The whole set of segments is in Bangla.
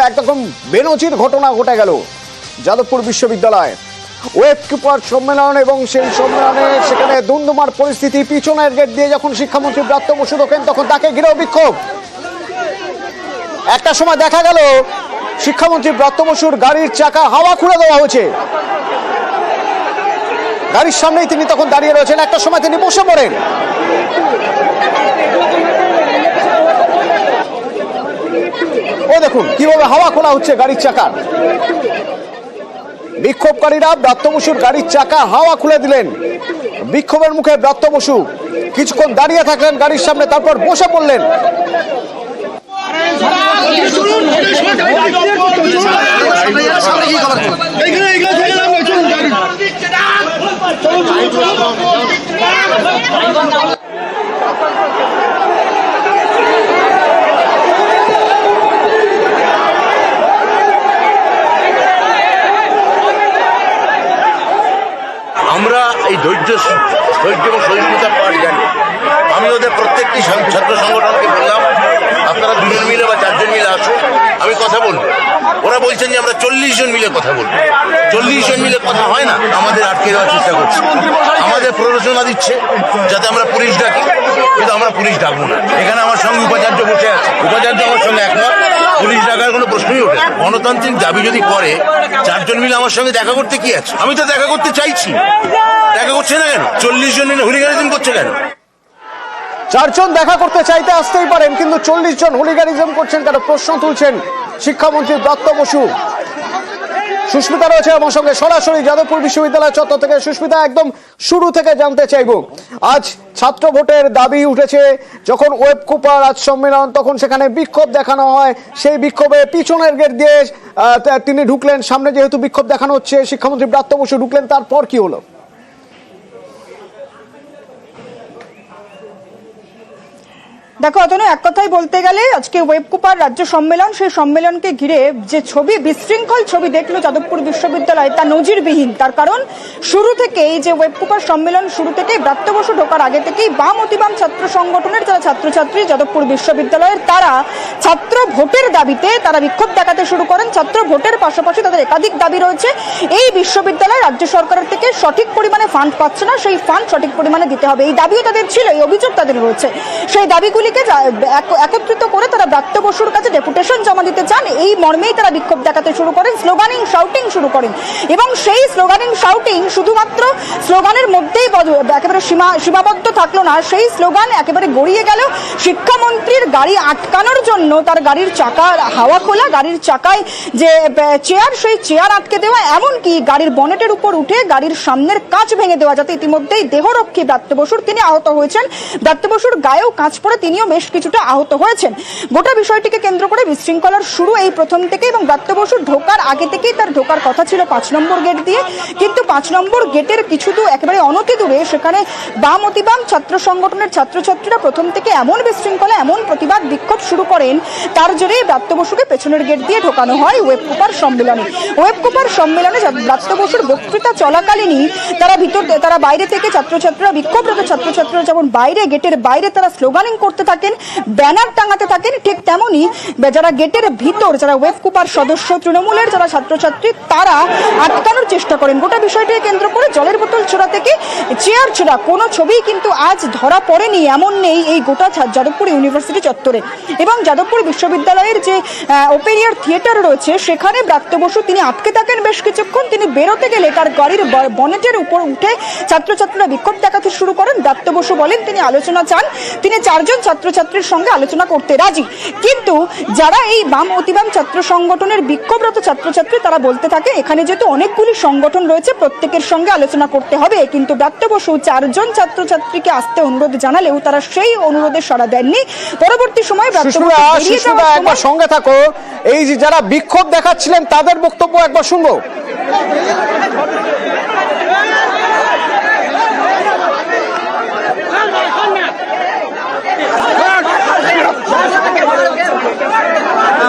একরকম বেনজির ঘটনা ঘটে গেল যাদবপুর বিশ্ববিদ্যালয় ওয়েব কিপার সম্মেলন এবং সেই সম্মেলনে সেখানে দুমদুমার পরিস্থিতি। পিছনের গেট দিয়ে যখন শিক্ষামন্ত্রী ব্রাত্য বসু ঢোকেন তখন তাকে ঘিরেও বিক্ষোভ। একটা সময় দেখা গেল শিক্ষামন্ত্রী ব্রাত্য বসুর গাড়ির চাকা হাওয়া খুলে দেওয়া হয়েছে, গাড়ির সামনেই তিনি তখন দাঁড়িয়ে রয়েছেন। একটা সময় তিনি বসে পড়েন। ও দেখুন কিভাবে হাওয়া খোলা হচ্ছে গাড়ির চাকার। বিক্ষোভকারীরা ব্রাত্য বসুর গাড়ির চাকা হাওয়া খুলে দিলেন। বিক্ষোভের মুখে ব্রাত্য বসু কিছুক্ষণ দাঁড়িয়ে থাকলেন গাড়ির সামনে, তারপর বসে পড়লেন। আমরা এই ধৈর্য এবং সহিষ্ণুতার পাঠ জানি। আমি ওদের প্রত্যেকটি ছাত্র সংগঠনকে বললাম, আপনারা 2 জন মিলে বা 4 জন মিলে আসুন, আমি কথা বলবো। ওরা বলছেন যে আমরা 40 জন মিলে কথা বলবো। 40 জন মিলে কথা হয় না, আমাদের আটকে দেওয়ার চেষ্টা করছে। আমাদের প্ররোচনা দিচ্ছে যাতে আমরা পুলিশ ডাকি, কিন্তু আমরা পুলিশ ডাকবো না। এখানে আমার সঙ্গে উপাচার্য বসে আছে, উপাচার্য আমার সঙ্গে একমত, পুলিশ ডাকার কোনো প্রশ্নই ওঠে। গণতান্ত্রিক দাবি যদি করে 4 জন মিলে আমার সঙ্গে দেখা করতে কি আছে? আমি তো দেখা করতে চাইছি, দেখা করছে না কেন? 40 জন মিলে হুলিগানিজম করছে কেন? 4 জন দেখা করতে চাইতে আসতেই পারেন, কিন্তু 40 জন হুলিগানিজম করছেন কেন প্রশ্ন তুলছেন শিক্ষামন্ত্রী ব্রাত্য বসু। সুস্মিতা রয়েছে আমার সঙ্গে সরাসরি যাদবপুর বিশ্ববিদ্যালয় চত্বর থেকে। সুস্মিতা, একদম শুরু থেকে জানতে চাইব, আজ ছাত্র ভোটের দাবি উঠেছে, যখন ওয়েব কুপার আজ সম্মেলন তখন সেখানে বিক্ষোভ দেখানো হয়। সেই বিক্ষোভে পিছনের গেট দিয়ে তিনি ঢুকলেন, সামনে যেহেতু বিক্ষোভ দেখানো হচ্ছে শিক্ষামন্ত্রী ব্রাত্য বসু ঢুকলেন, তারপর কি হলো? দেখো অতনু, এক কথাই বলতে গেলে আজকে ওয়েব কুপার রাজ্য সম্মেলন, সেই সম্মেলনকে ঘিরে যে ছবি, বিশৃঙ্খল ছবি দেখলো যাদবপুর বিশ্ববিদ্যালয়, তা নজিরবিহীন। তার কারণ শুরু থেকেই যে ওয়েব কুপার সম্মেলন শুরু থেকেই ব্রাত্য বসু ঢোকার আগে থেকেই বাম অতিবাম ছাত্র সংগঠনের যারা ছাত্রছাত্রী যাদবপুর বিশ্ববিদ্যালয়ের, তারা ছাত্র ভোটের দাবিতে তারা বিক্ষোভ দেখাতে শুরু করেন। ছাত্র ভোটের পাশাপাশি তাদের একাধিক দাবি রয়েছে। এই বিশ্ববিদ্যালয় রাজ্য সরকারের থেকে সঠিক পরিমাণে ফান্ড পাচ্ছে না, সেই ফান্ড সঠিক পরিমাণে দিতে হবে, এই দাবিও তাদের ছিল, এই অভিযোগ তাদের রয়েছে। সেই দাবিগুলি একত্রিত করে তারা ব্রাত্য বসুর কাছে ডেপুটেশন জমা দিতে চান। এই মর্মেই তারা বিক্ষোভ দেখাতে শুরু করেন, স্লোগানিং শাউটিং শুরু করেন। এবং সেই স্লোগানিং শাউটিং শুধুমাত্র স্লোগানের মধ্যেই একেবারে সীমাবদ্ধ থাকলো না, সেই স্লোগান একেবারে গড়িয়ে গেল শিক্ষামন্ত্রীর গাড়ি আটকানোর জন্য। তার গাড়ির চাকা হাওয়া খোলা, গাড়ির চাকায় যে চেয়ার, সেই চেয়ার আটকে দেওয়া, এমনকি গাড়ির বনেটের উপর উঠে গাড়ির সামনের কাঁচ ভেঙে দেওয়া, যাতে ইতিমধ্যেই দেহরক্ষী ব্রাত্য বসুর তিনি আহত হয়েছেন। ব্রাত্য বসুর গায়েও কাঁচ পড়ে তিনিও বেশ কিছুটা আহত হয়েছেন। গোটা বিষয়টিকে কেন্দ্র করে বিশৃঙ্খলার শুরু এই প্রথম থেকে, এবং ব্রাত্য বসুর ঢোকার আগে থেকেই তার ঢোকার কথা ছিল 5 নম্বর গেট দিয়ে, কিন্তু 5 নম্বর গেটের কিছু দূর একেবারে অনতি দূরে সেখানে বাম অতিবাম ছাত্র সংগঠনের ছাত্রছাত্রীরা প্রথম থেকে এমন বিশৃঙ্খলা, এমন প্রতিবাদ বিক্ষোভ শুরু করেন, তার জেরেই ব্রাত্য বসুকে পেছনের গেট দিয়ে ঢোকানো হয় ওয়েব কুপার সম্মেলনে। ওয়েব কুপার সম্মেলনে ব্রাত্য বসুর বক্তৃতা চলাকালীনই তারা বাইরে থেকে ছাত্রছাত্রীরা, বিক্ষোভরত ছাত্রছাত্রীরা যেমন বাইরে গেটের বাইরে তারা স্লোগানিং করতে থাকেন, ব্যানার টাঙাতে থাকেন, ঠিক তেমনি যারা গেটের ভিতর, যারা ওয়েব কুপার সদস্য তৃণমূলের যারা ছাত্রছাত্রী, তারা আটকানোর চেষ্টা করেন। গোটা বিষয়টিকে কেন্দ্র করে জলের বোতল ছোড়া থেকে চেয়ার ছোড়া, কোনো ছবি কিন্তু আজ ধরা পড়েনি এমন নেই এই গোটা যাদবপুর ইউনিভার্সিটি চত্বরে। এবং যাদবপুর বিশ্ববিদ্যালয়ের যে ওপেন এয়ার থিয়েটার রয়েছে সেখানে ব্রাত্য বসু তিনি আটকে থাকেন বেশ কিছুক্ষণ। তিনি বেরোতে গেলে তার গাড়ির বনেটের উপর উঠে ছাত্রছাত্রীরা বিক্ষোভ দেখাতে শুরু করেন। ব্রাত্য বসু বলেন তিনি আলোচনা চান, তিনি 4 জন ছাত্রছাত্রীর সঙ্গে আলোচনা করতে রাজি। কিন্তু যারা এই বাম অতিবাম ছাত্র সংগঠনের বিক্ষোভরত ছাত্রছাত্রী, তারা বলতে থাকে এখানে যেহেতু অনেকগুলি সংগঠন রয়েছে প্রত্যেকের সঙ্গে আলোচনা করতে হবে। কিন্তু ব্রাত্য বসু 4 জন ছাত্রছাত্রীকে আসতে অনুরোধ জানালেও তারা সেই অনুরোধে সাড়া দেননি। পরবর্তী সময় একবার সঙ্গে থাকো, এই যে যারা বিক্ষোভ দেখাচ্ছিলেন তাদের বক্তব্য একবার শুনবো।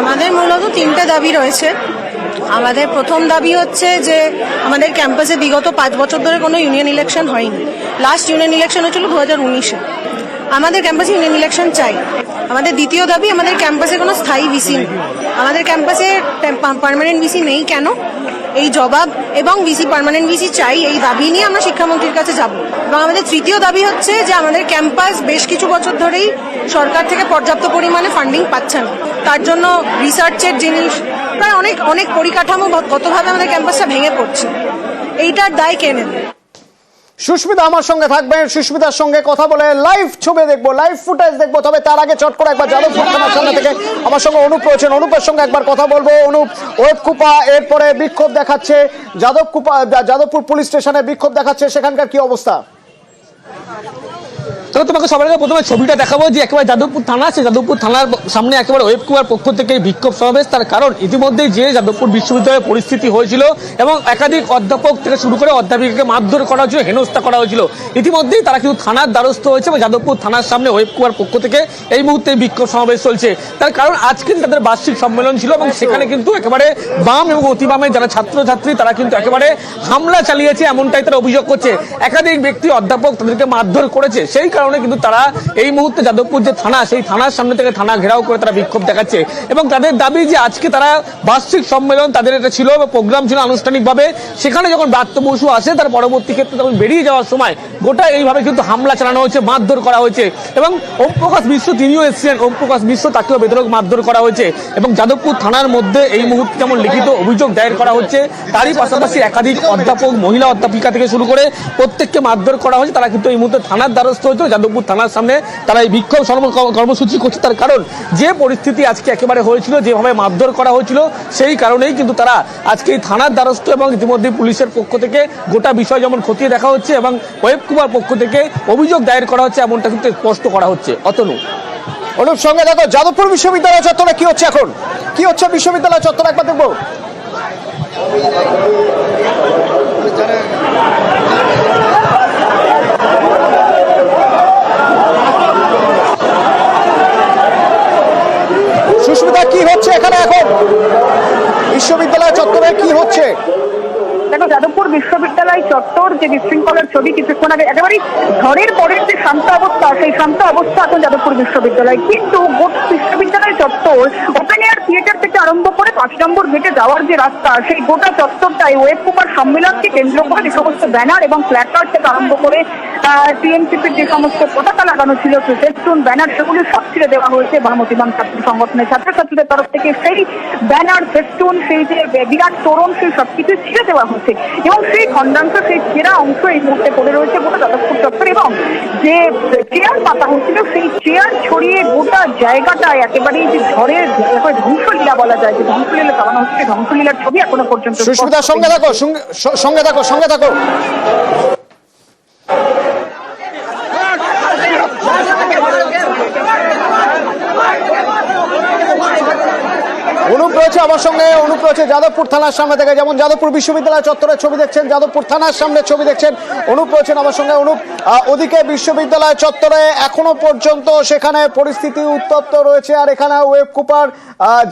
আমাদের মূলত 3টে দাবি রয়েছে। আমাদের প্রথম দাবি হচ্ছে যে আমাদের ক্যাম্পাসে বিগত 5 বছর ধরে কোনো ইউনিয়ন ইলেকশন হয়নি। লাস্ট ইউনিয়ন ইলেকশন হয়েছিল 2019-এ। আমাদের ক্যাম্পাসে ইউনিয়ন ইলেকশন চাই। আমাদের দ্বিতীয় দাবি, আমাদের ক্যাম্পাসে কোনো স্থায়ী ভিসি নেই। আমাদের ক্যাম্পাসে পার্মানেন্ট ভিসি নেই কেন, এই জবাব, এবং ভিসি পার্মানেন্ট ভিসি চাই, এই দাবি নিয়ে আমরা শিক্ষামন্ত্রীর কাছে যাব। এবং আমাদের তৃতীয় দাবি হচ্ছে যে আমাদের ক্যাম্পাস বেশ কিছু বছর ধরেই সরকার থেকে পর্যাপ্ত পরিমাণে ফান্ডিং পাচ্ছে না। তার জন্য রিসার্চের জিনিস প্রায় অনেক পরিকাঠামোগতভাবে আমাদের ক্যাম্পাসটা ভেঙে পড়ছে। এইটার দায় কে নেবে? সুস্মিতা আমার সঙ্গে থাকবেন, সুস্মিতার সঙ্গে কথা বলে লাইভ ছবি দেখবো, লাইভ ফুটেজ দেখবো। তবে তার আগে চট করে একবার যাদবপুর থানার সামনে থেকে আমার সঙ্গে অনুপ রয়েছেন, অনুপের সঙ্গে একবার কথা বলবো। অনুপ, ওয়েবকুপা এরপরে বিক্ষোভ দেখাচ্ছে, যাদবপুর পুলিশ স্টেশনে বিক্ষোভ দেখাচ্ছে, সেখানকার কি অবস্থা? তবে তোমাকে সবার আগে প্রথমে ছবিটা দেখাবো যে একেবারে যাদবপুর থানা আছে, যাদবপুর থানার সামনে একেবারে ওয়েবকুপার পক্ষ থেকে বিক্ষোভ সমাবেশ। তার কারণ ইতিমধ্যে যে যাদবপুর বিশ্ববিদ্যালয়ের পরিস্থিতি হয়েছিল এবং একাধিক অধ্যাপক থেকে শুরু করে অধ্যাপিকাকে মারধর করা হয়েছিল, হেনস্থা করা হয়েছিল, ইতিমধ্যেই তারা কিন্তু থানার দ্বারস্থ হয়েছে এবং যাদবপুর থানার সামনে ওয়েবকুপার পক্ষ থেকে এই মুহূর্তে বিক্ষোভ সমাবেশ চলছে। তার কারণ আজকে তাদের বার্ষিক সম্মেলন ছিল এবং সেখানে কিন্তু একেবারে বাম এবং অতিবামের যারা ছাত্রছাত্রী তারা কিন্তু একেবারে হামলা চালিয়েছে, এমনটাই তারা অভিযোগ করছে। একাধিক ব্যক্তি অধ্যাপক তাদেরকে মারধর করেছে, সেই কারণে কিন্তু তারা এই মুহূর্তে যাদবপুর যে থানা, সেই থানার সামনে থেকে থানা ঘেরাও করে তারা বিক্ষোভ দেখাচ্ছে এবং তাদের দাবি যে আজকে তারা বার্ষিক সম্মেলন তাদের এটা ছিল, প্রোগ্রাম ছিল আনুষ্ঠানিকভাবে, সেখানে যখন ব্রাত্য বসু আসে তার পরবর্তী ক্ষেত্রে তখন বেরিয়ে যাওয়ার সময় গোটা এইভাবে কিন্তু হামলা চালানো হয়েছে, মারধর করা হয়েছে এবং ওম প্রকাশ মিশ্র তিনিও এসেছিলেন, ওম প্রকাশ মিশ্র তাকেও বেধড়ক মারধর করা হয়েছে এবং যাদবপুর থানার মধ্যে এই মুহূর্তে যেমন লিখিত অভিযোগ দায়ের করা হচ্ছে, তারই পাশাপাশি একাধিক অধ্যাপক, মহিলা অধ্যাপিকা থেকে শুরু করে প্রত্যেককে মারধর করা হয়েছে। তারা কিন্তু এই মুহূর্তে থানার দ্বারস্থ হয়েছিল, যাদবপুর থানার সামনে তারা এই বিক্ষোভ কর্মসূচি করছে। তার কারণ যে পরিস্থিতি আজকে একেবারে হয়েছিল, যেভাবে মারধর করা হয়েছিল, সেই কারণেই কিন্তু তারা আজকে এই থানার দ্বারস্থ এবং ইতিমধ্যে পুলিশের পক্ষ থেকে গোটা বিষয় যেমন খতিয়ে দেখা হচ্ছে এবং ওয়েবকুপার পক্ষ থেকে অভিযোগ দায়ের করা হচ্ছে, এমনটা কিন্তু স্পষ্ট করা হচ্ছে। অতনু, অনুপ সঙ্গে দেখো যাদবপুর বিশ্ববিদ্যালয় চত্বরে কি হচ্ছে, এখন কি হচ্ছে বিশ্ববিদ্যালয় চত্বরে একবার দেখবো। সুস্মিতা, কি হচ্ছে এখানে এখন বিশ্ববিদ্যালয় চত্বরে কি হচ্ছে? দেখো, যাদবপুর বিশ্ববিদ্যালয় চত্বর যে বিশৃঙ্খলার ছবি কিছুক্ষণ আগে, একেবারেই ঝড়ের পরের যে শান্ত অবস্থা, সেই শান্ত অবস্থা এখন যাদবপুর বিশ্ববিদ্যালয়। কিন্তু গোটা বিশ্ববিদ্যালয় চত্বর, ওপেন এয়ার থিয়েটার থেকে আরম্ভ করে 5 নম্বর গেটে যাওয়ার যে রাস্তা, সেই গোটা চত্বরটাই ওয়েবকুপার সম্মেলনকে কেন্দ্র করে যে সমস্ত ব্যানার এবং প্ল্যাকার্ড থেকে আরম্ভ করে টিএমসিপির যে সমস্ত পতাকা লাগানো ছিল, ফেস্টুন, ব্যানার, সেগুলি সব ছিঁড়ে দেওয়া হয়েছে বামতিবাম ছাত্র সংগঠনের ছাত্রছাত্রীদের তরফ থেকে। সেই ব্যানার, ফেস্টুন, সেই যে বিরাট তোরণ, সেই সবকিছু ছিঁড়ে দেওয়া হয়েছে এবং সেই খণ্ডাংশ, সেই ছেঁড়া অংশ এই মুহূর্তে পড়ে রয়েছে গোটা যাদবপুর চত্বর। এবং যে চেয়ার পাতা হচ্ছিল, সেই চেয়ার ছড়িয়ে গোটা জায়গাটায় একেবারেই যে ঝড়ের ধ্বংসলীলা বলা যায়, যে ধ্বংসলীলা চালানো হচ্ছে, ধ্বংসলীলার ছবি এখনো পর্যন্ত। সুস্মিতার সঙ্গে থাকো, সঙ্গে থাকো। অনুপ রয়েছে আমার সঙ্গে, অনুপ রয়েছে যাদবপুর থানার সামনে থেকে, যেমন যাদবপুর বিশ্ববিদ্যালয় চত্বরের ছবি দেখছেন, যাদবপুর থানার সামনে ছবি দেখছেন, অনুপ রয়েছেন আমার সঙ্গে। অনুপ, ওদিকে বিশ্ববিদ্যালয় চত্বরে এখনো পর্যন্ত সেখানে পরিস্থিতি উত্তপ্ত রয়েছে, আর এখানে ওয়েবকুপার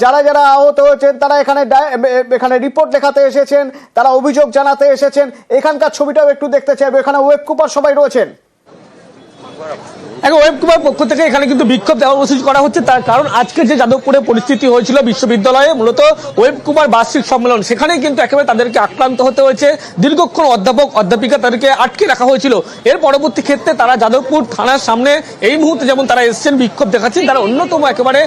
যারা যারা আহত হয়েছেন তারা এখানে রিপোর্ট দেখাতে এসেছেন, তারা অভিযোগ জানাতে এসেছেন। এখানকার ছবিটাও একটু দেখতে চাইবে, এখানে ওয়েবকুপার সবাই রয়েছেন। ওয়েবকুপার পক্ষ থেকে এখানে কিন্তু বিক্ষোভ কর্মসূচি করা হচ্ছে। তার কারণ আজকে যে যাদবপুরে পরিস্থিতি হয়েছিল বিশ্ববিদ্যালয়ে, মূলত ওয়েবকুপার বার্ষিক সম্মেলন, সেখানে কিন্তু একেবারে তাদেরকে আক্রান্ত হতে হয়েছে। দীর্ঘক্ষণ অধ্যাপক অধ্যাপিকা তাদেরকে আটকে রাখা হয়েছিল। এর পরবর্তী ক্ষেত্রে তারা যাদবপুর থানার সামনে এই মুহূর্তে যেমন তারা এসছেন, বিক্ষোভ দেখাচ্ছেন, তারা অন্যতম একেবারে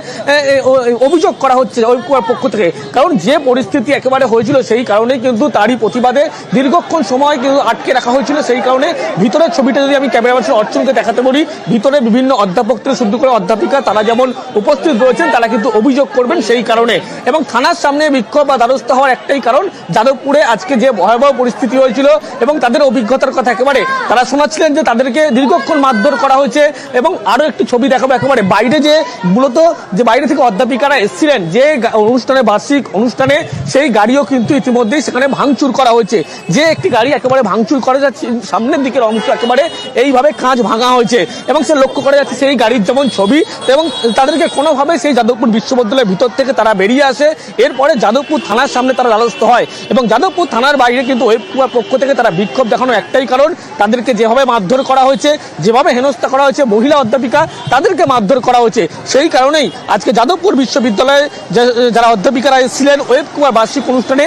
অভিযোগ করা হচ্ছে ওয়েবকুপার পক্ষ থেকে। কারণ যে পরিস্থিতি একেবারে হয়েছিল, সেই কারণেই কিন্তু তারই প্রতিবাদে দীর্ঘক্ষণ সময় কিন্তু আটকে রাখা হয়েছিল। সেই কারণে ভিতরের ছবিটা যদি আমি ক্যামেরাম্যান অর্চনকে দেখাতে বলি, ভিতরে বিভিন্ন অধ্যাপক থেকে শুরু করে অধ্যাপিকা তারা যেমন উপস্থিত রয়েছেন, তারা কিন্তু অভিযোগ করবেন সেই কারণে। এবং থানার সামনে বিক্ষোভ বা দ্বারস্থ হওয়ার একটাই কারণ, যাদবপুরে আজকে যে ভয়াবহ পরিস্থিতি হয়েছিল এবং তাদের অভিজ্ঞতার কথা একেবারে তারা শোনাচ্ছিলেন যে তাদেরকে দীর্ঘক্ষণ মারধর করা হয়েছে। এবং আরো একটি ছবি দেখাবো, একেবারে বাইরে যে মূলত যে বাইরে থেকে অধ্যাপিকারা এসেছিলেন যে অনুষ্ঠানে, বার্ষিক অনুষ্ঠানে, সেই গাড়িও কিন্তু ইতিমধ্যেই সেখানে ভাঙচুর করা হয়েছে। যে একটি গাড়ি একেবারে ভাঙচুর করা যাচ্ছে, সামনের দিকের অংশ একেবারে এইভাবে কাঁচ ভাঙা হয়েছে এবং এসে লক্ষ্য করা যাচ্ছে সেই গাড়ির যেমন ছবি, এবং তাদেরকে কোনোভাবে সেই যাদবপুর বিশ্ববিদ্যালয়ের ভিতর থেকে তারা বেরিয়ে আসে। এরপরে যাদবপুর থানার সামনে তারা দ্বারস্থ হয়, এবং যাদবপুর থানার বাইরে কিন্তু ওয়েবকুয়ার পক্ষ থেকে তারা বিক্ষোভ দেখানো একটাই কারণ, তাদেরকে যেভাবে মারধর করা হয়েছে, যেভাবে হেনস্থা করা হয়েছে, মহিলা অধ্যাপিকা তাদেরকে মারধর করা হয়েছে, সেই কারণেই আজকে যাদবপুর বিশ্ববিদ্যালয়ে যারা অধ্যাপিকারা এসেছিলেন ওয়েবকুয়ার বার্ষিক অনুষ্ঠানে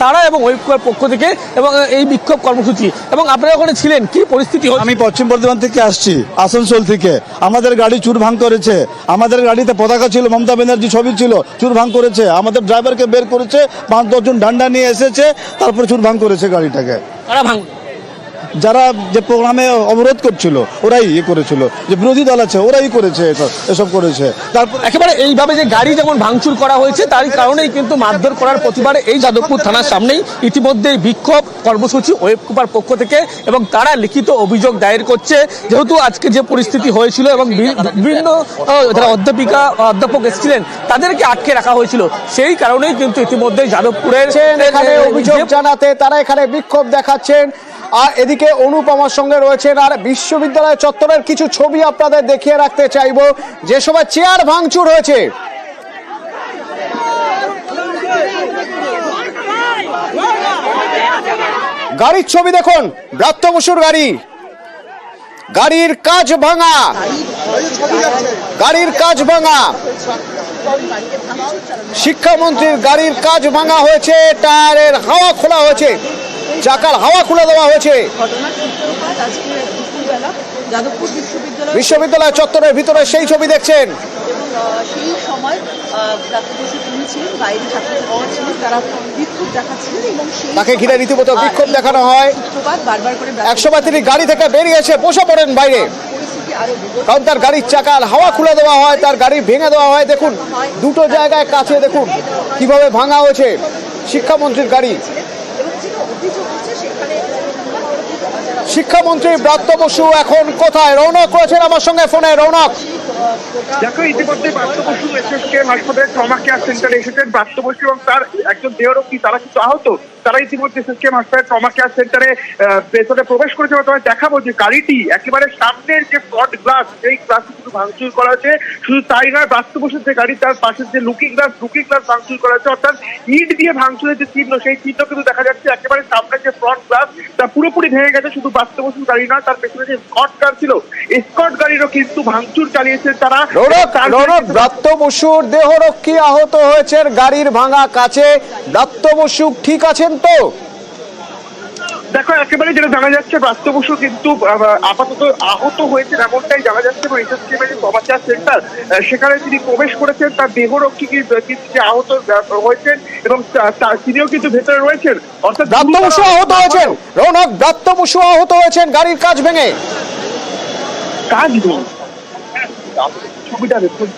তারা এবং ওয়েবকুয়ার পক্ষ থেকে এবং এই বিক্ষোভ কর্মসূচি, এবং আপনারা ওখানে ছিলেন, কি পরিস্থিতি হচ্ছে? আমি পশ্চিম বর্ধমান থেকে আসছি, আসানসোল থেকে। আমাদের গাড়ি চুরভাঙ করেছে, আমাদের গাড়িতে পতাকা ছিল, মমতা ব্যানার্জি ছবি ছিল, চুরভাঙ করেছে। আমাদের ড্রাইভারকে বের করেছে, 5-10 জন ডান্ডা নিয়ে এসেছে, তারপরে চুরভাঙ করেছে গাড়িটাকে। তারা ভাঙ যারা যে প্রোগ্রামে অবরোধ করছিল ওরাই করেছিল, যে বিরোধী দল আছে ওরাই করেছে, এসব করেছে। তারপর একেবারে এইভাবে যে গাড়ি যেমন ভাঙচুর করা হয়েছে তারই কারণেই কিন্তু মারধর করার প্রতিবাদে এই যাদবপুর থানার সামনেই ইতিমধ্যে বিক্ষোভ কর্মসূচি ওয়েবকুপার পক্ষ থেকে, এবং তারা লিখিত অভিযোগ দায়ের করছে, যেহেতু আজকে যে পরিস্থিতি হয়েছিল এবং বিভিন্ন যারা অধ্যাপক এসেছিলেন তাদেরকে আটকে রাখা হয়েছিল, সেই কারণেই কিন্তু ইতিমধ্যে যাদবপুরের এখানে অভিযোগ জানাতে তারা এখানে বিক্ষোভ দেখাচ্ছেন। আর এদিকে অনুপমার সঙ্গে রয়েছেন, আর বিশ্ববিদ্যালয় চত্বরের কিছু ছবি আপনাদের দেখিয়ে রাখতে চাইবো, যে সময় চেয়ার ভাঙচুর হয়েছে। গাড়ির ছবি দেখুন, ব্রাত্য বসুর গাড়ি, গাড়ির কাজ ভাঙা, গাড়ির কাজ ভাঙা, শিক্ষামন্ত্রীর গাড়ির কাজ ভাঙা হয়েছে, টায়ারের হাওয়া খোলা হয়েছে, চাকার হাওয়া খুলে দেওয়া হয়েছে। বিশ্ববিদ্যালয় চত্বরের ভিতরে সেই ছবি দেখছেন। সেই সময় তিনি ছিলেন, বাইরে ছাত্রছাত্রীরা ছিলেন, তারা বিক্ষোভ দেখাচ্ছিলেন এবং তাকে ঘিরে রীতিমতো বিক্ষোভ দেখানো হয়। বারবার করে একসময় তিনি গাড়ি থেকে বেরিয়ে এসে বসে পড়েন বাইরে, কারণ তার গাড়ির চাকার হাওয়া খুলে দেওয়া হয়, তার গাড়ি ভেঙে দেওয়া হয়। দেখুন দুটো জায়গায় কাছে দেখুন কিভাবে ভাঙা হয়েছে শিক্ষামন্ত্রীর গাড়ি। শিক্ষামন্ত্রী ব্রাত্য বসু এখন কোথায়? রৌনক রয়েছেন আমার সঙ্গে ফোনে। রৌনক, দেখো ইতিমধ্যে ব্রাত্য বসু এসএসকেএম হাসপাতালের ট্রমা কেয়ার সেন্টারে এসেছেন। ব্রাত্য বসু এবং তার একজন দেহরক্ষী তারা কিন্তু আহত, তারা ইতিমধ্যে এসএসকেএম হাসপাতালের ট্রমা কেয়ার সেন্টারে ভেতরে প্রবেশ করেছে। তোমায় দেখাবো যে গাড়িটি একেবারে সামনের যে ফ্রন্ট গ্লাস, সেই গ্লাস শুধু ভাঙচুর করা হয়েছে। শুধু তাই নয়, ব্রাত্য বসুর যে গাড়ি তার পাশের যে লুকিং গ্লাস ভাঙচুর করা হয়েছে, অর্থাৎ ইট দিয়ে ভাঙচুরের যে চিহ্ন, সেই চিহ্ন কিন্তু দেখা যাচ্ছে। একেবারে সামনের যে ফ্রন্ট গ্লাস তা পুরোপুরি ভেঙে গেছে। শুধু ব্রাত্য বসুর গাড়ি নয়, তার পেছনে যে স্কট কার ছিল, স্কট গাড়িরও কিন্তু ভাঙচুর চালিয়েছেন তারা। ব্রাত্য বসুর দেহরক্ষী আহত হয়েছেন গাড়ির ভাঙা কাছে। ব্রাত্য বসু ঠিক আছেন তো? দেখো একেবারে যেটা জানা যাচ্ছে, ব্রাত্য বসু কিন্তু আপাতত আহত হয়েছেন এমনটাই জানা যাচ্ছে, এবং এসএসকেএম এর ট্রমা কেয়ার সেন্টার সেখানে তিনি প্রবেশ করেছেন। তার দেহরক্ষী কিন্তু আহত হয়েছেন এবং তিনিও কিন্তু ভেতরে রয়েছেন। অর্থাৎ ব্রাত্য বসু আহত হয়েছেন। রৌনক, ব্রাত্য বসু আহত হয়েছেন গাড়ির কাজ ভেঙে। ছবিটা দেখুন,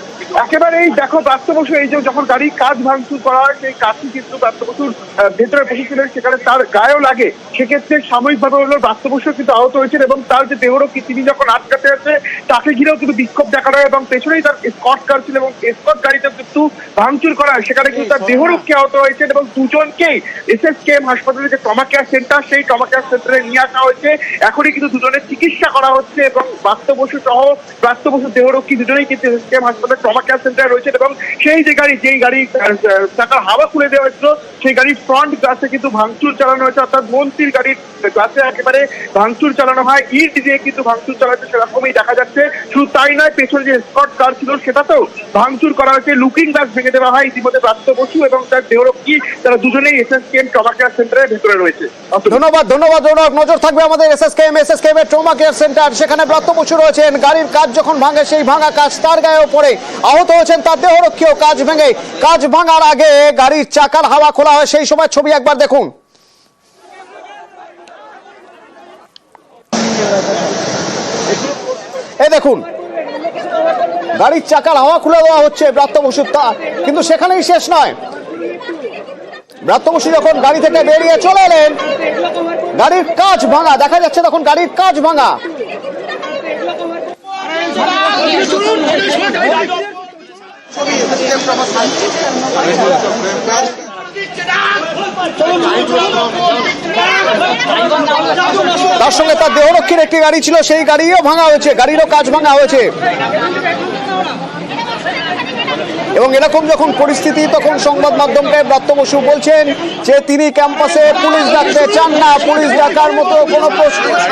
একেবারেই দেখো ব্রাত্য বসু এই যে যখন গাড়ির কাজ ভাঙচুর করা হয়, সেই কাজটি কিন্তু ব্রাত্য বসুর ভেতরে বসেছিলেন, সেখানে তার গায়েও লাগে। সেক্ষেত্রে সাময়িকভাবে হলো ব্রাত্য বসু কিন্তু আহত হয়েছেন, এবং তার যে দেহরক্ষী তিনি যখন আটকাতে আছে তাকে ঘিরেও কিন্তু বিক্ষোভ দেখানো হয়, এবং পেছনেই তার স্কট কার ছিল এবং স্কট গাড়িতে কিন্তু ভাঙচুর করা হয়। সেখানে কিন্তু তার দেহরক্ষী আহত হয়েছেন, এবং দুজনকেই এসএসকেএম হাসপাতালের যে ট্রমা কেয়ার সেন্টার, সেই ট্রমা কেয়ার সেন্টারে নিয়ে আসা হয়েছে। এখনই কিন্তু দুজনের চিকিৎসা করা হচ্ছে, এবং ব্রাত্য বসু সহ ব্রাত্য বসুর দেহরক্ষী দুজনেই কিন্তু এসএসকেএম হাসপাতালের ট্রমা কেয়ার সেন্টারে রয়েছেন। এবং সেই যে যেই গাড়ি চাকার হাওয়া খুলে দেওয়া হয়েছিল, সেই গাড়ির ফ্রন্ট গ্লাসে কিন্তু ভাঙচুর চালানো হয়েছে, অর্থাৎ মন্ত্রীর গাড়ির গ্লাসে একেবারে ভাঙচুর চালানো হয়, ইট দিয়ে কিন্তু ভাঙচুর চালাচ্ছে, সেরকমই দেখা যাচ্ছে। শুধু তাই নয়, পেছনে যে স্কট কার ছিল সেটাতেও ভাঙচুর করা হয়েছে, লুকিং গ্লাস ভেঙে দেওয়া হয়। ইতিমধ্যে ব্রাত্য বসু এবং তার দেহরক্ষী তারা দুজনেই এসএসকেএম ট্রমা কেয়ার সেন্টারের ভেতরে রয়েছে। ধন্যবাদ রৌনক। নজর থাকবে আমাদের এসএসকেএম এর ট্রমা কেয়ার সেন্টার, সেখানে ব্রাত্য বসু রয়েছেন। গাড়ির কাজ যখন ভাঙে, সেই ভাঙা কাজ তার গায়েও পড়ে, আহত হয়েছেন তার দেহরক্ষীও। কাজ ভেঙে, কাজ ভাঙার আগে গাড়ির চাকার হাওয়া খোলা হয়, সেই সময় ছবি একবার দেখুন। এই দেখুন গাড়ির চাকার হাওয়া খুলে দেওয়া হচ্ছে ব্রাত্য বসুর, কিন্তু সেখানেই শেষ নয়। ব্রাত্য বসু যখন গাড়ি থেকে বেরিয়ে চলে এলেন, গাড়ির কাজ ভাঙা দেখা যাচ্ছে, তখন গাড়ির কাজ ভাঙা। তার সঙ্গে তার দেহরক্ষীর একটি গাড়ি ছিল, সেই গাড়িও ভাঙা হয়েছে, গাড়িরও কাজ ভাঙা হয়েছে। এবং এরকম যখন পরিস্থিতি, তখন সংবাদ মাধ্যমকে ব্রাত্য বসু বলছেন যে তিনি ক্যাম্পাসে পুলিশ ডাকতে চান না, পুলিশ ডাকার মতো কোনো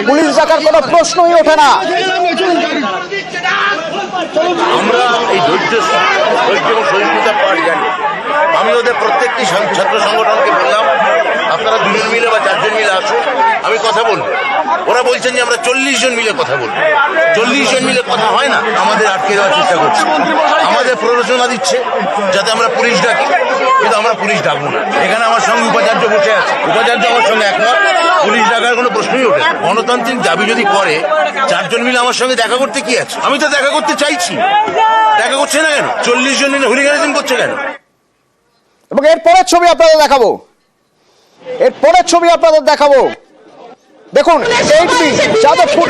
পুলিশ ডাকার কোনো প্রশ্নই ওঠে না। আমরা এই ধৈর্য এবং সহিষ্ণুতার পাঠ জানি। আমি ওদের প্রত্যেকটি ছাত্র সংগঠনকে বললাম আপনারা 2 জন মিলে বা 4 জন মিলে আসুন, আমি কথা বলবো। ওরা বলছেন যে আমরা 40 জন মিলে কথা বলবো। 40 জন মিলে কথা হয় না, আমাদের আটকে দেওয়ার চেষ্টা করছে, আমাদের প্ররোচনা দিচ্ছে যাতে আমরা পুলিশ ডাকি, কিন্তু আমরা পুলিশ ডাকবো না। এখানে আমার সঙ্গে উপাচার্য বসে আছে, উপাচার্য আমার সঙ্গে একমত, পুলিশ ডাকার কোনো প্রশ্নই ওঠে না। গণতান্ত্রিক দাবি যদি করে 4 জন মিলে আমার সঙ্গে দেখা করতে কি আছে? আমি তো দেখা করতে চাইছি, দেখা করছে না কেন? 40 জন মিলে হুলিগানিজম করছে কেন? এবং এরপরের ছবি আপনাদের দেখাবো, এরপরের ছবি আপনাদের দেখাবো। দেখুন, যাদবপুর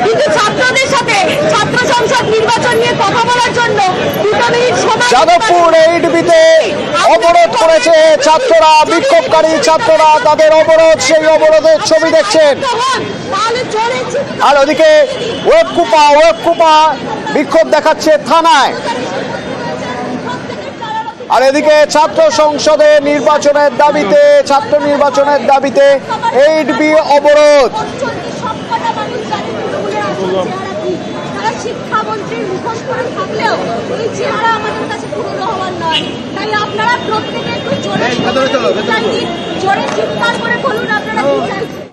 কিন্তু ছাত্রদের সাথে ছাত্র সংসদ নির্বাচন নিয়ে কথা বলার জন্য 2 মিনিট সময় যাদবপুর এইচবিতে অবরোধ করেছে ছাত্ররা, বিক্ষোভকারী ছাত্ররা, তাদের অবরোধ, সেই অবরোধের ছবি দেখছেন। আর ওদিকে ওয়েবকুপা বিক্ষোভ দেখাচ্ছে থানায়। আর এদিকে ছাত্র সংসদে নির্বাচনের দাবিতে, ছাত্র নির্বাচনের দাবিতে এইচবি অবরোধ। শিক্ষামন্ত্রীর মুখোশ পরে থাকলেও এই চেহারা আমাদের কাছে পুরনো হওয়ার নয়। তাই আপনারা প্রত্যেকে একটু জোরে চিৎকার করে বলুন আপনারা কি চাইছেন।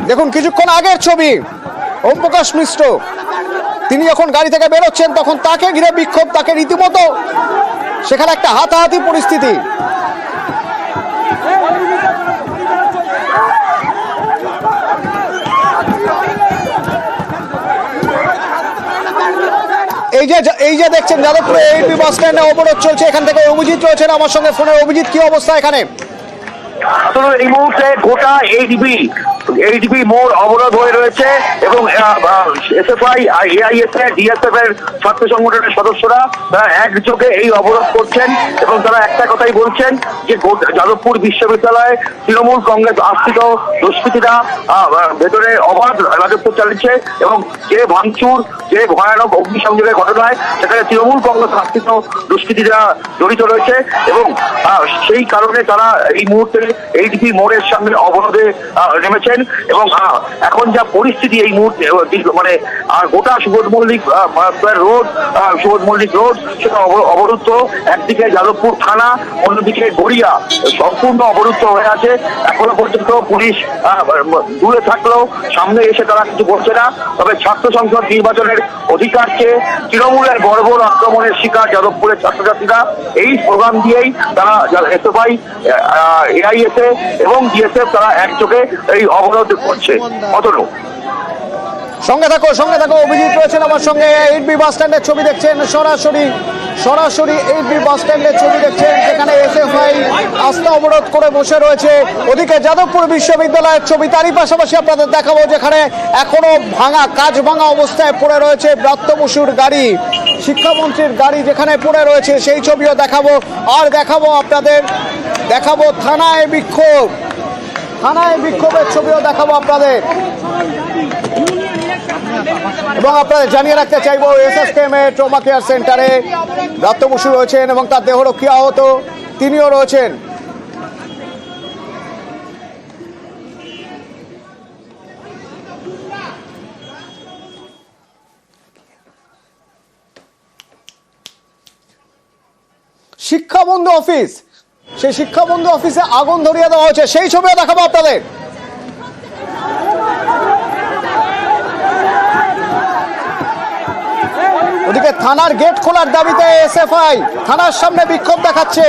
দেখুন, কিছুক্ষণ আগের ছবি, ওম প্রকাশ মিশ্র তিনি যখন গাড়ি থেকে বেরোচ্ছেন তখন তাকে ঘিরে বিক্ষোভ, তাকে রীতিমতো সেখানে একটা হাতাহাতি পরিস্থিতি। এই যে দেখছেন যাদবপুরে এইচবি বাস স্ট্যান্ডে অবরোধ চলছে। এখান থেকে অভিজিৎ রয়েছেন আমার সঙ্গে ফোনে। অভিজিৎ, কি অবস্থা এখানে? এই মুহূর্তে গোটা এইচবি মোড় অবরোধ হয়ে রয়েছে এবং এসএফআই, এআইএসএ, ডিএসএফ এর ছাত্র সংগঠনের সদস্যরা তারা একযোগে এই অবরোধ করছেন এবং তারা একটা কথাই বলছেন যে যাদবপুর বিশ্ববিদ্যালয়ে তৃণমূল কংগ্রেস আশ্রিত দুষ্কৃতীরা ভেতরে অবাধ রাজত্ব চালিয়েছে এবং যে ভাঙচুর, যে ভয়ানক অগ্নিসংযোগের ঘটনায় সেখানে তৃণমূল কংগ্রেস আশ্রিত দুষ্কৃতীরা জড়িত রয়েছে এবং সেই কারণে তারা এই মুহূর্তে এইচবি মোড়ের সামনে অবরোধে নেমেছেন। এবং এখন যা পরিস্থিতি এই মুহূর্তে মানে গোটা সুবোধ মল্লিক রোড সেটা অবরুদ্ধ। একদিকে যাদবপুর থানা, অন্যদিকে গড়িয়া সম্পূর্ণ অবরুদ্ধ হয়ে আছে। এখনো পর্যন্ত পুলিশ দূরে থাকলেও সামনে এসে তারা কিছু করছে না। তবে ছাত্র সংসদ নির্বাচনের অধিকার চেয়ে তৃণমূলের বর্বর আক্রমণের শিকার যাদবপুরের ছাত্রছাত্রীরা এই স্লোগান দিয়েই তারা এসএফআই, এআইএসএ এবং ডিএসএফ তারা একযোগে এই অবরোধ করছে। অতনু, সঙ্গে থাকো অভিজিৎ রয়েছেন আমার সঙ্গে। এইচবি বাস স্ট্যান্ডের ছবি দেখছেন, সরাসরি এইচবি বাস স্ট্যান্ডের ছবি দেখছেন, যেখানে এসএফআই রাস্তা অবরোধ করে বসে রয়েছে। ওদিকে যাদবপুর বিশ্ববিদ্যালয়ের ছবি, তারই পাশাপাশি আপনাদের দেখাবো যেখানে এখনো কাজ ভাঙা অবস্থায় পড়ে রয়েছে ব্রাত্য বসুর গাড়ি, শিক্ষামন্ত্রীর গাড়ি যেখানে পড়ে রয়েছে সেই ছবিও দেখাবো। আর দেখাবো থানায় বিক্ষোভের ছবিও দেখাবো আপনাদের। এবং আপনাদের জানিয়ে রাখতে চাইবো, এসএসকেএম এর ট্রমা কেয়ার সেন্টারে ব্রাত্য বসু রয়েছেন এবং তার দেহরক্ষী আহত, তিনিও রয়েছেন। শিক্ষাবন্ধু অফিস, সেই শিক্ষাবন্ধু অফিসে আগুন ধরিয়ে দেওয়া হয়েছে, সেই ছবিও দেখাবো আপনাদের। ওদিকে থানার গেট খোলার দাবিতে এসএফআই থানার সামনে বিক্ষোভ দেখাচ্ছে।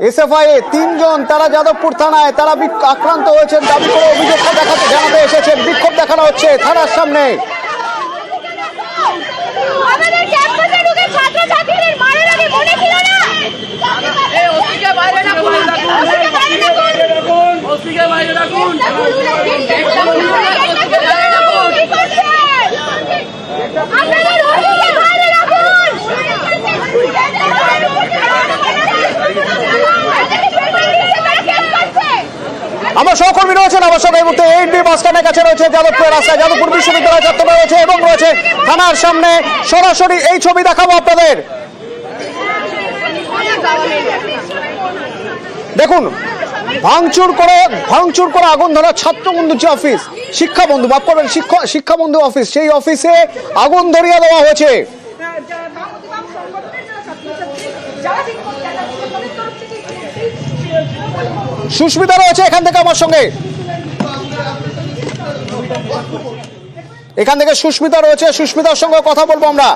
এসএফআই 3 জন তারা যাদবপুর থানায় তারা আক্রান্ত হয়েছেন দাবি করে অভিযোগ জানাতে এসেছেন। বিক্ষোভ দেখানো হচ্ছে থানার সামনে। আমাদের ক্যাম্পাসে ঢুকে ছাত্রছাত্রীদের মারার আগে মনে ছিল না এই ওসিকে বাইরে রাখুন, ওসিকে বাইরে রাখুন। আপনাদের ওসিকে বাইরে রাখুন। সহকর্মী রয়েছেন আমার সঙ্গে এই মুহূর্তে এইচবি বাস স্ট্যান্ডের কাছে রয়েছে যাদবপুরের রাস্তায় যাদবপুর বিশ্ববিদ্যালয় চত্বর রয়েছে এবং রয়েছে থানার সামনে সরাসরি এই ছবি দেখাবো আপনাদের। দেখুন ভাঙচুর করে আগুন ধরা ছাত্রবন্ধু যে অফিস, শিক্ষাবন্ধু মাফ করবেন শিক্ষাবন্ধু অফিস, সেই অফিসে আগুন ধরিয়ে দেওয়া হয়েছে। সুস্মিতা রয়েছে এখান থেকে আমার সঙ্গে, এখান থেকে সুস্মিতা রয়েছে, সুস্মিতার সঙ্গে কথা বলবো আমরা।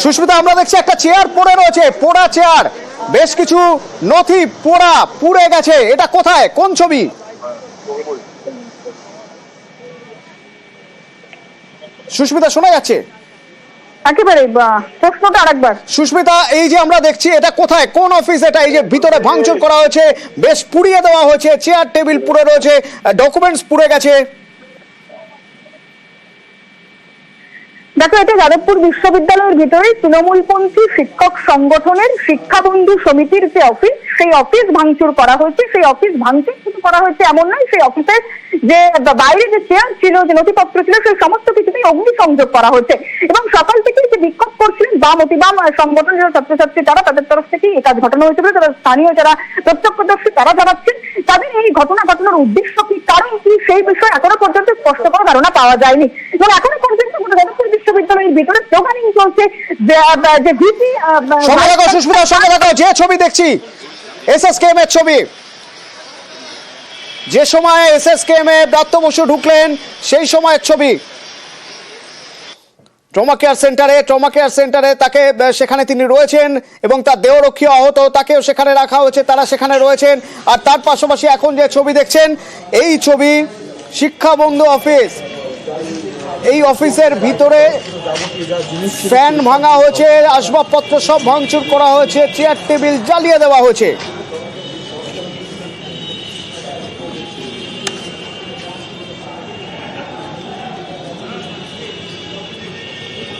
সুস্মিতা আমরা দেখছি একটা চেয়ার পড়ে রয়েছে, পোড়া চেয়ার, বেশ কিছু নথি পুড়ে গেছে, এটা কোথায়, কোন ছবি? সুস্মিতা শোনা যাচ্ছে? একেবারে প্রশ্নটা আরেকবার। সুস্মিতা এই যে আমরা দেখছি এটা কোথায়, কোন অফিস এটা? এই যে ভিতরে ভাঙচুর করা হয়েছে, বেশ পুড়িয়ে দেওয়া হয়েছে, চেয়ার টেবিল পুড়ে রয়েছে, ডকুমেন্টস পুড়ে গেছে। দেখো, এটা যাদবপুর বিশ্ববিদ্যালয়ের ভিতরে তৃণমূলপন্থী শিক্ষক সংগঠনের শিক্ষাবন্ধু সমিতির যে অফিস, সেই অফিস ভাঙচুর করা হয়েছে। সেই অফিস ভাঙচুর শুধু করা হয়েছে এমন নয়, সেই অফিসের যে বাইরে যে চেয়ার ছিল, যে নথিপত্র ছিল, সেই সমস্ত কিছুতেই অগ্নিসংযোগ করা হয়েছে। এবং সকাল থেকে যে বিক্ষোভ করছিলেন বাম অতিবাম সংগঠন যারা ছাত্রছাত্রী, তাদের তরফ থেকে এই কাজ ঘটানো হয়েছে বলে তারা স্থানীয় যারা প্রত্যক্ষদর্শী তারা জানাচ্ছেন। তাদের এই ঘটনার উদ্দেশ্য কি, কারণ কি, সেই বিষয়ে এখনো পর্যন্ত স্পষ্ট কোনো ধারণা পাওয়া যায়নি। এবং এখনো পর্যন্ত যাদবপুর বিশ্ববিদ্যালয়ের ভিতরে স্লোগানিং চলছে যে ভিসি। সঙ্গে থাকো সুস্মিতা, সঙ্গে থাকো। যে ছবি দেখছি এসএসকেএম এর ছবি, যে সময় এসএসকেএম এ ব্রাত্য বসু ঢুকলেন সেই সময়ের ছবি। ট্রমা কেয়ার সেন্টারে তাকে সেখানে তিনি রয়েছেন এবং তার দেহরক্ষী আহত, তাকেও সেখানে রাখা হয়েছে, তারা সেখানে রয়েছেন। আর তার পাশাপাশি এখন যে ছবি দেখছেন এই ছবি শিক্ষাবন্ধু অফিস, এই অফিসের ভিতরে ফ্যান ভাঙা হয়েছে, আসবাবপত্র সব ভাঙচুর করা হয়েছে, চেয়ার টেবিল জ্বালিয়ে দেওয়া হয়েছে।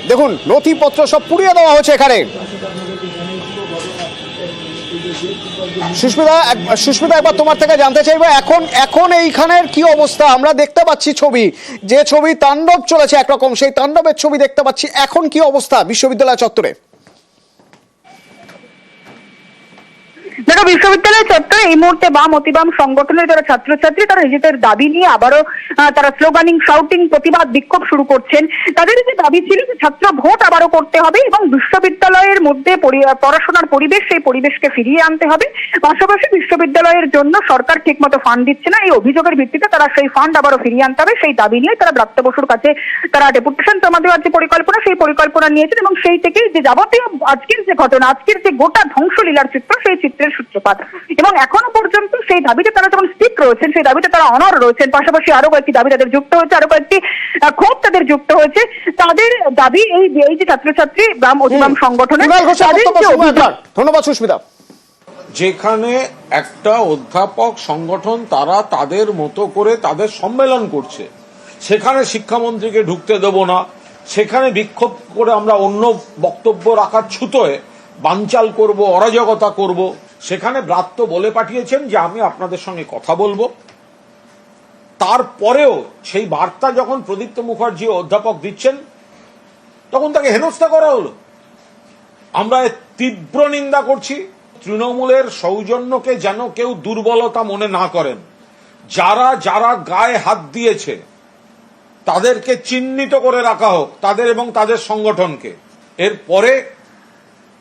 দেখুন নথিপত্র সব পুড়িয়ে দেওয়া হয়েছে এখানে। সুস্মিতা একবার তোমার থেকে জানতে চাইবো এখন এইখানের কি অবস্থা? আমরা দেখতে পাচ্ছি ছবি, যে ছবি তাণ্ডব চলেছে একরকম, সেই তাণ্ডবের ছবি দেখতে পাচ্ছি, এখন কি অবস্থা বিশ্ববিদ্যালয় চত্বরে? দেখো, বিশ্ববিদ্যালয় চত্বরে এই মুহূর্তে বাম অতিবাম সংগঠনের যারা ছাত্রছাত্রী তারা নিজেদের দাবি নিয়ে আবারও তারা স্লোগানিং, শাউটিং, প্রতিবাদ, বিক্ষোভ শুরু করছেন। তাদের যে দাবি ছিল যে ছাত্র ভোট আবারও করতে হবে এবং বিশ্ববিদ্যালয়ের মধ্যে পড়াশোনার পরিবেশ, সেই পরিবেশকে ফিরিয়ে আনতে হবে। পাশাপাশি বিশ্ববিদ্যালয়ের জন্য সরকার ঠিকমতো ফান্ড দিচ্ছে না, এই অভিযোগের ভিত্তিতে তারা সেই ফান্ড আবারও ফিরিয়ে আনতে হবে, সেই দাবি নিয়ে তারা ব্রাত্য বসুর কাছে তারা ডেপুটেশন জমা দেওয়ার যে পরিকল্পনা, সেই পরিকল্পনা নিয়েছেন। এবং সেই থেকেই যে যাবতীয় আজকের যে ঘটনা, আজকের যে গোটা ধ্বংসলীলার চিত্র, সেই চিত্রের সূত্রপাত। এবং এখনো পর্যন্ত সেই দাবিতে তারা যেমন স্থির রয়েছেন, সেই দাবিতে তারা অনড় রয়েছেন। পাশাপাশি আরো কয়েকটি দাবি তাদের যুক্ত হয়েছে, আরো কয়েকটি ক্ষোভ তাদের যুক্ত হয়েছে। তাদের দাবি এই যে ছাত্রছাত্রী বাম অতিবাম সংগঠনের। ধন্যবাদ সুস্মিতা। যেখানে একটা অধ্যাপক সংগঠন তারা তাদের মতো করে তাদের সম্মেলন করছে, সেখানে শিক্ষামন্ত্রীকে ঢুকতে দেব না, সেখানে বিক্ষোভ করে আমরা অন্য বক্তব্য রাখার ছুতোয় বানচাল করব, অরাজকতা করব, সেখানে ব্রাত্য বলে পাঠিয়েছেন যে আমি আপনাদের সঙ্গে কথা বলবো। তারপরেও সেই বার্তা যখন প্রদীপ্ত মুখার্জি অধ্যাপক দিচ্ছেন তখন তাকে হেনস্থা করা হলো। আমরা তীব্র নিন্দা করছি। তৃণমূলের সৌজন্যকে যেন কেউ দুর্বলতা মনে না করেন। যারা যারা গায়ে হাত দিয়েছে তাদেরকে চিহ্নিত করে রাখা হোক, তাদের এবং তাদের সংগঠনকে। এরপরে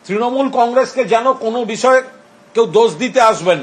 তৃণমূল কংগ্রেসকে যেন কোনো বিষয়ে কেউ দোষ দিতে আসবেন।